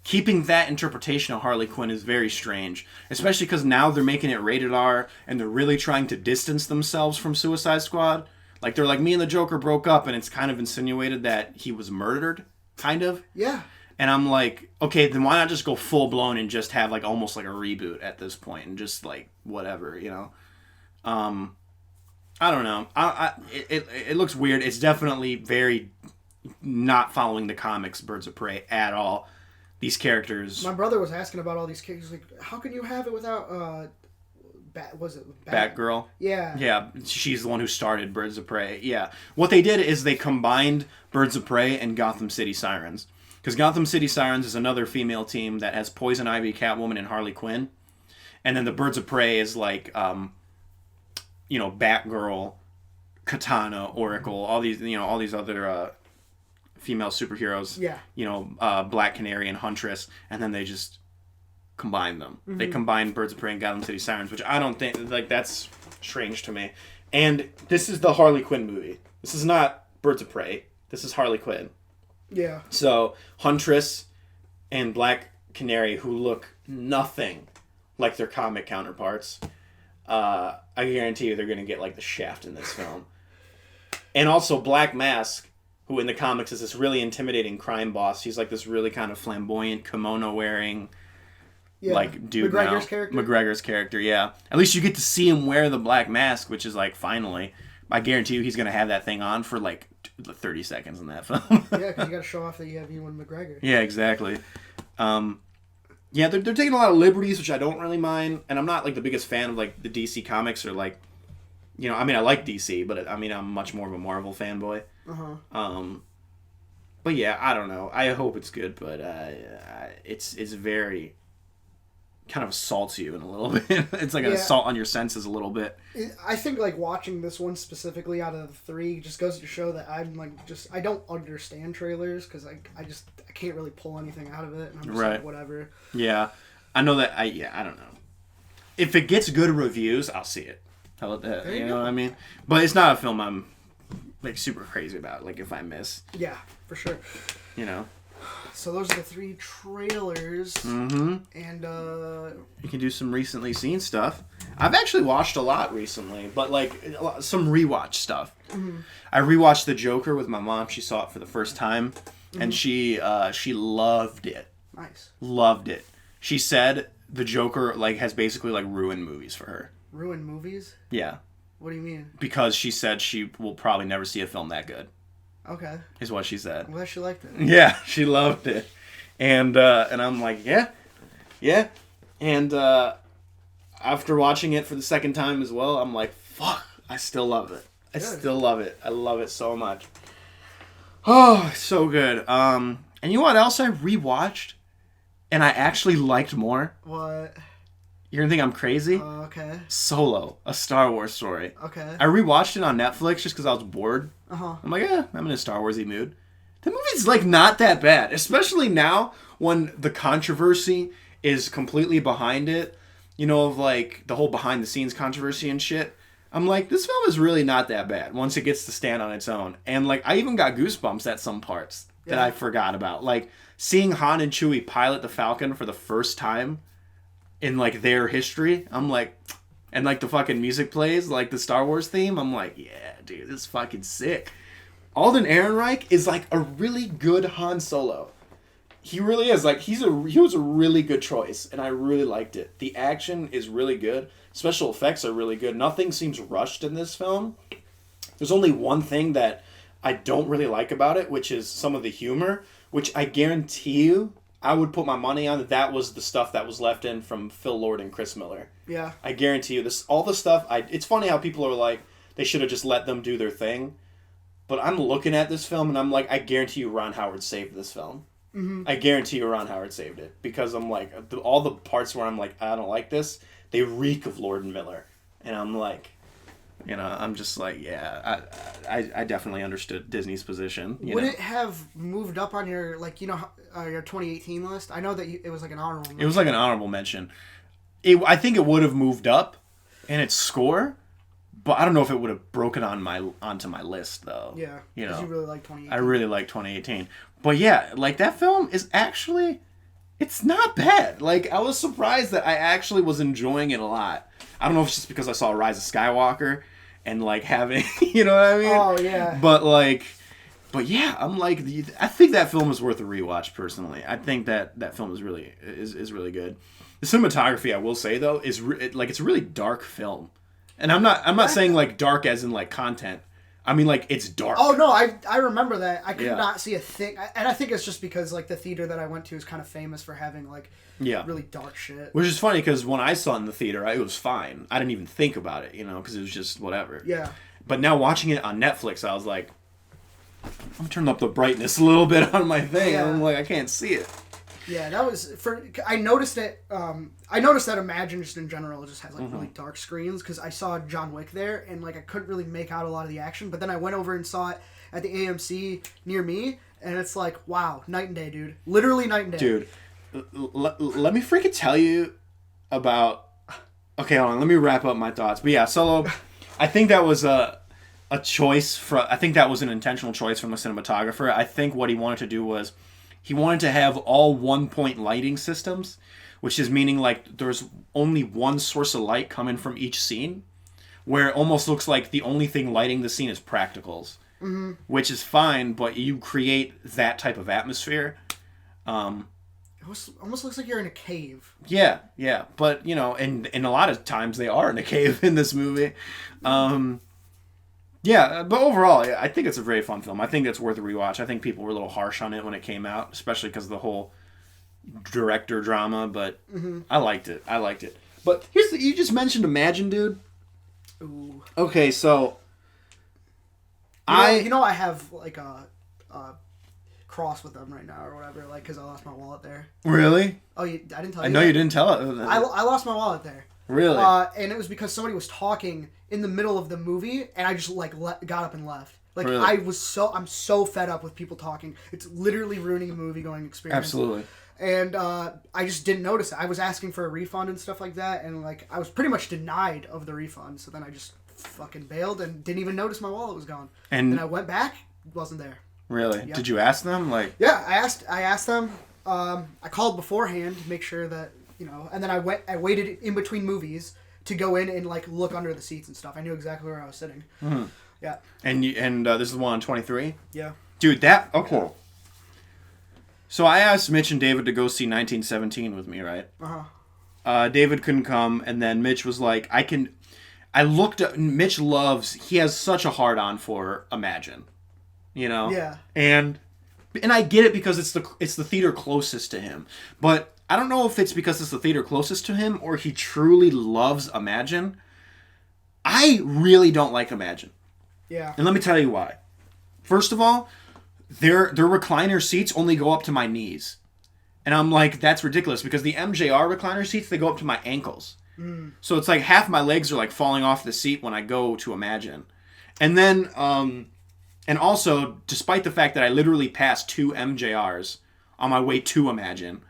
keeping that interpretation of Harley Quinn is very strange, especially because now they're making it rated R, and they're really trying to distance themselves from Suicide Squad. Like, they're like, me and the Joker broke up, and it's kind of insinuated that he was murdered, kind of. Yeah. And I'm like, okay, then why not just go full blown and just have like almost like a reboot at this point, and just like whatever, you know? I don't know. It looks weird. It's definitely very not following the comics Birds of Prey at all. These characters. My brother was asking about all these characters. Like, how can you have it without Batgirl? Yeah. Yeah, she's the one who started Birds of Prey. Yeah. What they did is they combined Birds of Prey and Gotham City Sirens. Because Gotham City Sirens is another female team that has Poison Ivy, Catwoman, and Harley Quinn. And then the Birds of Prey is like, Batgirl, Katana, Oracle, all these other female superheroes. Yeah. Black Canary and Huntress, and then they just combine them. They combine Birds of Prey and Gotham City Sirens, which I don't think, like, that's strange to me. And this is the Harley Quinn movie. This is not Birds of Prey. This is Harley Quinn. Yeah. So Huntress and Black Canary, who look nothing like their comic counterparts, I guarantee you they're going to get like the shaft in this film. And also Black Mask, who in the comics is this really intimidating crime boss. He's like this really kind of flamboyant kimono wearing like dude. McGregor's character. McGregor's character, yeah. At least you get to see him wear the black mask, which is like, finally. I guarantee you he's going to have that thing on for like 30 seconds in that film. Yeah, because you got to show off that you have Ewan McGregor. Yeah, exactly. Yeah, they're taking a lot of liberties, which I don't really mind. And I'm not like the biggest fan of like the DC comics, or like, I like DC, but I'm much more of a Marvel fanboy. But yeah, I don't know. I hope it's good, but it's very kind of assaults you in a little bit. It's like an assault on your senses a little bit. I think like watching this one specifically out of the three just goes to show that I'm like I don't understand trailers, because I can't really pull anything out of it, and I'm just like, whatever. Yeah, I know that. I don't know. If it gets good reviews, I'll see it. How about that? You know what I mean? But it's not a film I'm like super crazy about. Like if I miss. Yeah, for sure. So those are the 3 trailers. Mm-hmm. And You can do some recently seen stuff. I've actually watched a lot recently, but like some rewatch stuff. Mm-hmm. I rewatched The Joker with my mom. She saw it for the first time, and she loved it. nice. Loved it. She said The Joker like has basically like ruined movies for her. Ruined movies? Yeah, What do you mean? because she said she will probably never see a film that good. Okay. Is what she said. I'm glad she liked it. Yeah, she loved it, and I'm like, yeah, and after watching it for the second time as well, I'm like, fuck, I still love it. I Good. still love it. I love it so much. Oh, it's so good. And you know what else I rewatched, and I actually liked more? What? You're gonna think I'm crazy? Okay. Solo, A Star Wars Story. Okay. I rewatched it on Netflix just because I was bored. Uh-huh. I'm like, I'm in a Star Warsy mood. The movie's like not that bad, especially now when the controversy is completely behind it. You know, of like the whole behind the scenes controversy and shit. I'm like, this film is really not that bad once it gets to stand on its own. And like, I even got goosebumps at some parts that Yeah. I forgot about. Like seeing Han and Chewie pilot the Falcon for the first time in like their history. I'm like, and like the fucking music plays, like the Star Wars theme. I'm like, yeah, dude, this is fucking sick. Alden Ehrenreich is like a really good Han Solo. He really is. Like he was a really good choice, and I really liked it. The action is really good. Special effects are really good. Nothing seems rushed in this film. There's only one thing that I don't really like about it, which is some of the humor, which I guarantee you, I would put my money on that was the stuff that was left in from Phil Lord and Chris Miller. Yeah. I guarantee you this. All the stuff. It's funny how people are like they should have just let them do their thing, but I'm looking at this film and I'm like, I guarantee you Ron Howard saved this film. Mm-hmm. I guarantee you Ron Howard saved it because I'm like all the parts where I'm like I don't like this, they reek of Lord and Miller, and I'm like, you know, I'm just like I definitely understood Disney's position. Would it have moved up on your your 2018 list? I know that it was like an honorable mention. It was like an honorable mention. I think it would have moved up in its score, but I don't know if it would have broken onto my list though. Yeah, you know, you really like 2018. I really like 2018, but yeah, like that film is actually, it's not bad. Like I was surprised that I actually was enjoying it a lot. I don't know if it's just because I saw Rise of Skywalker and like having, you know what I mean? Oh yeah. But yeah, I'm like, I think that film is worth a rewatch personally. I think that film is really good. The cinematography, I will say though, is it's a really dark film, and I'm not saying like dark as in like content. I mean like it's dark. Oh no, I remember that. I could Yeah. not see a thing, and I think it's just because like the theater that I went to is kind of famous for having like really dark shit. Which is funny because when I saw it in the theater, it was fine. I didn't even think about it, you know, because it was just whatever. Yeah. But now watching it on Netflix, I was like, I'm turning up the brightness a little bit on my thing. Yeah. And I'm like, I can't see it. Yeah, that was I noticed it. I noticed that Imagine just in general just has like really dark screens because I saw John Wick there and like I couldn't really make out a lot of the action. But then I went over and saw it at the AMC near me, and it's like wow, night and day, dude. Literally night and day. Dude, let me freaking tell you about. Okay, hold on. Let me wrap up my thoughts. But yeah, Solo. I think that was a choice I think that was an intentional choice from the cinematographer. I think what he wanted to do was he wanted to have all 1-point lighting systems, which is meaning like there's only one source of light coming from each scene, where it almost looks like the only thing lighting the scene is practicals, which is fine, but you create that type of atmosphere. It almost looks like you're in a cave. Yeah, but you know, and a lot of times they are in a cave in this movie. Yeah, but overall, I think it's a very fun film. I think it's worth a rewatch. I think people were a little harsh on it when it came out, especially because of the whole director drama, but I liked it. But you just mentioned Imagine, dude. Ooh. Okay, so I have like a cross with them right now or whatever, like because I lost my wallet there. Really? Oh, I didn't tell you. I know that? you didn't tell it. I lost my wallet there. Really? And it was because somebody was talking in the middle of the movie, and I just like got up and left. Like Really? I'm so fed up with people talking. It's literally ruining the movie going experience. Absolutely. And I just didn't notice it. I was asking for a refund and stuff like that, and like I was pretty much denied of the refund. So then I just fucking bailed and didn't even notice my wallet was gone. And then I went back, it wasn't there. Really? Yep. Did you ask them? Like, Yeah, I asked them. I called beforehand to make sure that, and then I waited in between movies to go in and like look under the seats and stuff. I knew exactly where I was sitting. Mm-hmm. Yeah. And this is the one on 23? Yeah. Dude, okay. So I asked Mitch and David to go see 1917 with me, right? Uh-huh. David couldn't come, and then Mitch was like, Mitch he has such a hard-on for Imagine, Yeah. And I get it because it's the theater closest to him, but I don't know if it's because it's the theater closest to him or he truly loves Imagine. I really don't like Imagine. Yeah. And let me tell you why. First of all, their recliner seats only go up to my knees. And I'm like, that's ridiculous because the MJR recliner seats, they go up to my ankles. So it's like half my legs are like falling off the seat when I go to Imagine. And then, and also, despite the fact that I literally passed 2 MJRs on my way to Imagine,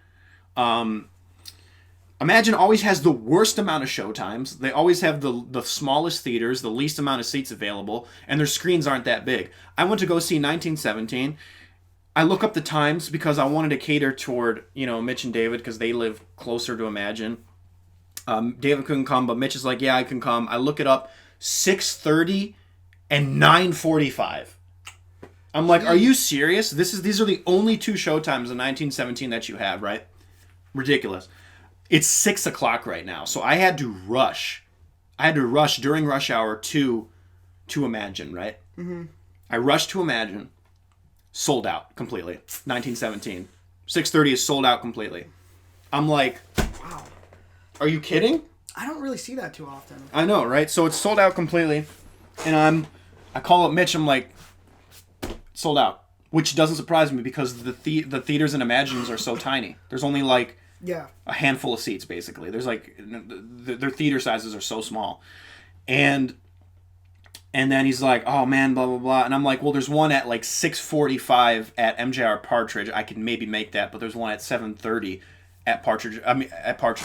Imagine always has the worst amount of showtimes. They always have the smallest theaters, the least amount of seats available, and their screens aren't that big. I went to go see 1917. I look up the times because I wanted to cater toward, Mitch and David because they live closer to Imagine. David couldn't come, but Mitch is like, yeah, I can come. I look it up, 6:30 and 9:45. I'm like, are you serious? These are the only 2 showtimes in 1917 that you have, right? Ridiculous. It's 6 o'clock right now, so I had to rush. During rush hour to Imagine, right? Mm-hmm. I rushed to Imagine. Sold out completely. 1917. 6:30 is sold out completely. I'm like, wow. Are you kidding? I don't really see that too often. I know, right? So it's sold out completely. And I call up Mitch, I'm like, sold out. Which doesn't surprise me because the theaters and Imagines are so tiny. There's only like a handful of seats, basically. There's like, their theater sizes are so small. And then he's like, oh man, blah, blah, blah. And I'm like, well, there's one at like 6:45 at MJR Partridge. I can maybe make that, but there's one at 7:30 at Partridge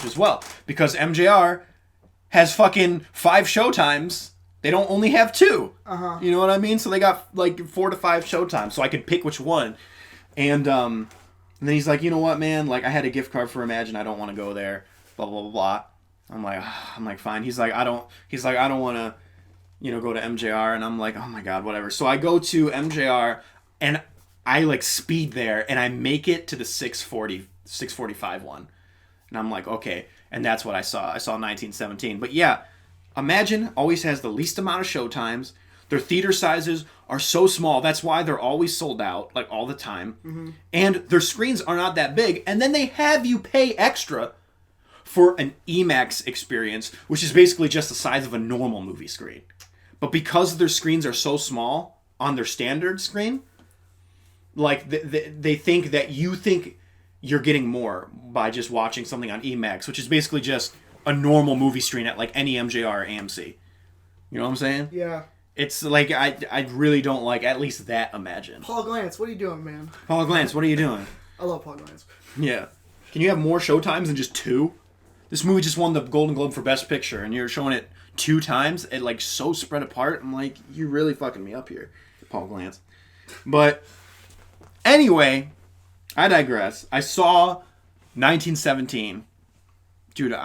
as well. Because MJR has fucking 5 showtimes. They don't only have 2. Uh-huh. You know what I mean? So they got like 4 to 5 showtimes. So I could pick which one. And then he's like, you know what, man? Like, I had a gift card for Imagine. I don't want to go there. Blah, blah, blah, blah. I'm like, fine. He's like, I don't want to, go to MJR. And I'm like, oh my God, whatever. So I go to MJR and I like speed there and I make it to the 6:45 one. And I'm like, okay. And that's what I saw. I saw 1917. But yeah, Imagine always has the least amount of showtimes. Their theater sizes are so small. That's why they're always sold out, like all the time. Mm-hmm. And their screens are not that big. And then they have you pay extra for an IMAX experience, which is basically just the size of a normal movie screen. But because their screens are so small on their standard screen, like they think that you think you're getting more by just watching something on IMAX, which is basically just a normal movie screen at like any MJR or AMC. You know what I'm saying? Yeah. It's like, I really don't like at least that Imagine. Paul Glantz, what are you doing, man? Paul Glantz, what are you doing? I love Paul Glantz. Yeah. Can you have more showtimes than just 2? This movie just won the Golden Globe for Best Picture, and you're showing it 2 times, it like so spread apart. I'm like, you're really fucking me up here, Paul Glantz. But anyway, I digress. I saw 1917. Dude,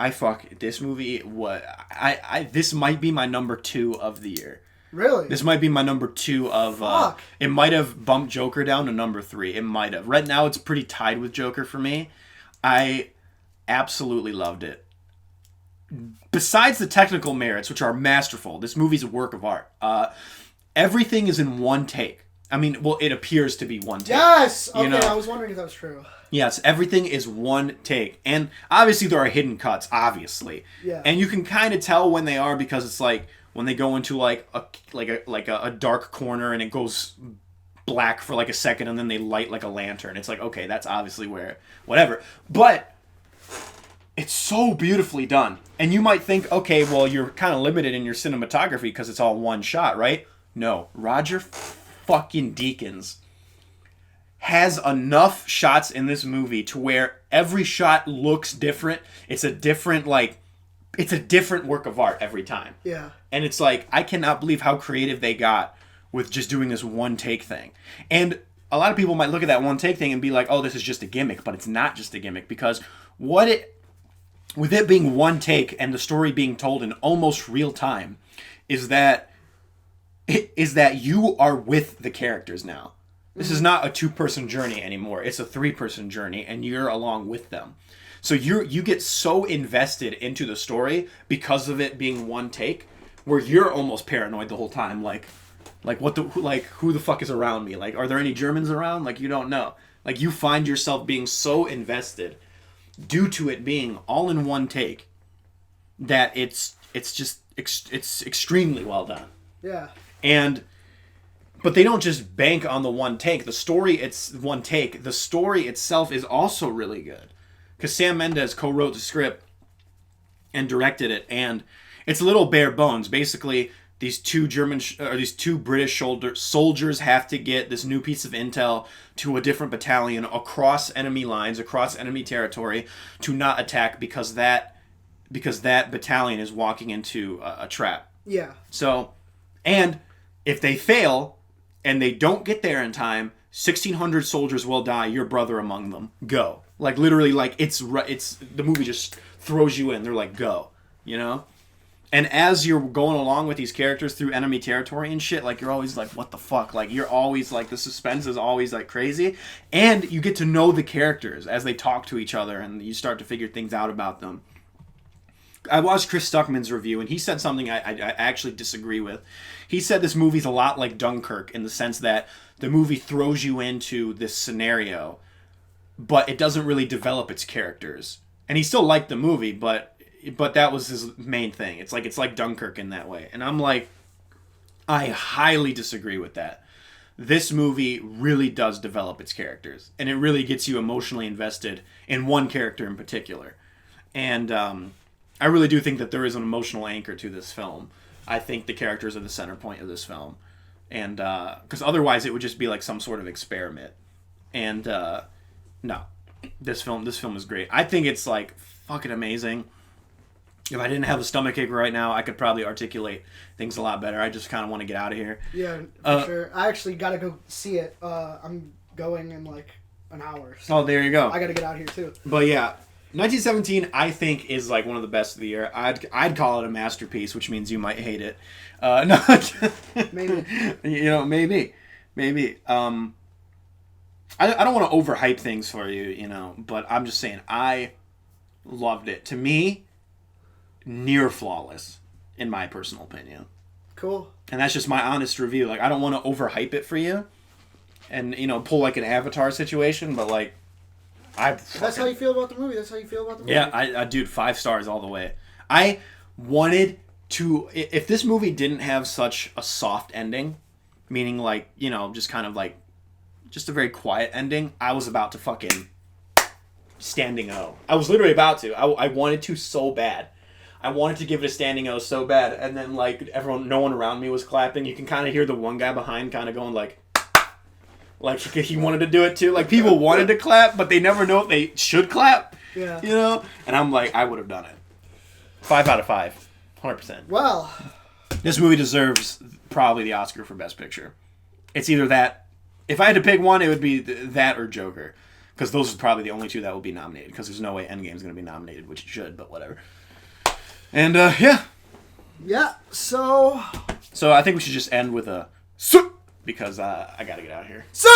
this movie. This might be my number 2 of the year. Really? This might be my number 2 of. It might have bumped Joker down to number 3. It might have. Right now, it's pretty tied with Joker for me. I absolutely loved it. Besides the technical merits, which are masterful, this movie's a work of art. Everything is in one take. I mean, well, it appears to be one take. Yes! Okay, I was wondering if that was true. Yes, everything is one take. And obviously there are hidden cuts, obviously. Yeah. And you can kind of tell when they are because it's like when they go into like a dark corner and it goes black for like a second and then they light like a lantern. It's like, okay, that's obviously where whatever. But it's so beautifully done. And you might think, okay, well, you're kind of limited in your cinematography because it's all one shot, right? No, Roger fucking Deakins has enough shots in this movie to where every shot looks different. It's a different work of art every time. Yeah. And it's like, I cannot believe how creative they got with just doing this one take thing. And a lot of people might look at that one take thing and be like, oh, this is just a gimmick, but it's not just a gimmick, because with it being one take and the story being told in almost real time, is that you are with the characters now. This is not a 2-person journey anymore. It's a 3-person journey, and you're along with them. So you get so invested into the story because of it being one take, where you're almost paranoid the whole time, like who the fuck is around me? Like, are there any Germans around? Like, you don't know. Like, you find yourself being so invested due to it being all in one take that it's extremely well done. Yeah. But they don't just bank on the one take. The story itself is also really good. Because Sam Mendes co-wrote the script and directed it, and it's a little bare bones. Basically, these two British soldiers have to get this new piece of intel to a different battalion across enemy lines, across enemy territory, to not attack because that battalion is walking into a trap. Yeah. So, and if they fail and they don't get there in time, 1,600 soldiers will die, your brother among them. Go. Like, literally, like, it's the movie just throws you in. They're like, go, you know? And as you're going along with these characters through enemy territory and shit, like, you're always like, what the fuck? Like, you're always like, the suspense is always like crazy. And you get to know the characters as they talk to each other, and you start to figure things out about them. I watched Chris Stuckman's review, and he said something I actually disagree with. He said this movie's a lot like Dunkirk in the sense that the movie throws you into this scenario, but it doesn't really develop its characters. And he still liked the movie, but that was his main thing. It's like Dunkirk in that way. And I'm like, I highly disagree with that. This movie really does develop its characters, and it really gets you emotionally invested in one character in particular. And I really do think that there is an emotional anchor to this film. I think the characters are the center point of this film. And because otherwise it would just be like some sort of experiment. And no, this film is great. I think it's like fucking amazing. If I didn't have a stomachache right now, I could probably articulate things a lot better. I just kind of want to get out of here. Yeah, for sure. I actually got to go see it. I'm going in like an hour. So oh, there you go. I got to get out here too. But yeah, 1917 I think is like one of the best of the year. I'd call it a masterpiece, which means you might hate it. No, Maybe. You know, maybe. I don't want to overhype things for you, you know, but I'm just saying I loved it. To me, near flawless, in my personal opinion. Cool. And that's just my honest review. Like, I don't want to overhype it for you, and you know, pull like an Avatar situation, but like, That's how you feel about the movie. That's how you feel about the movie. Yeah, I dude, 5 stars all the way. I wanted to, if this movie didn't have such a soft ending, meaning like, you know, just kind of like, just a very quiet ending, I was about to fucking standing O. I was literally about to. I wanted to so bad. I wanted to give it a standing O so bad, and then like no one around me was clapping. You can kind of hear the one guy behind kind of going like he wanted to do it too. Like, people wanted to clap, but they never know if they should clap. Yeah. You know? And I'm like, I would have done it. 5 out of 5. 100%. Well, this movie deserves probably the Oscar for Best Picture. It's either that. If I had to pick one, it would be that or Joker. Because those are probably the only two that will be nominated. Because there's no way Endgame's going to be nominated, which it should, but whatever. And, yeah. Yeah, so I think we should just end with a... Because I got to get out of here. So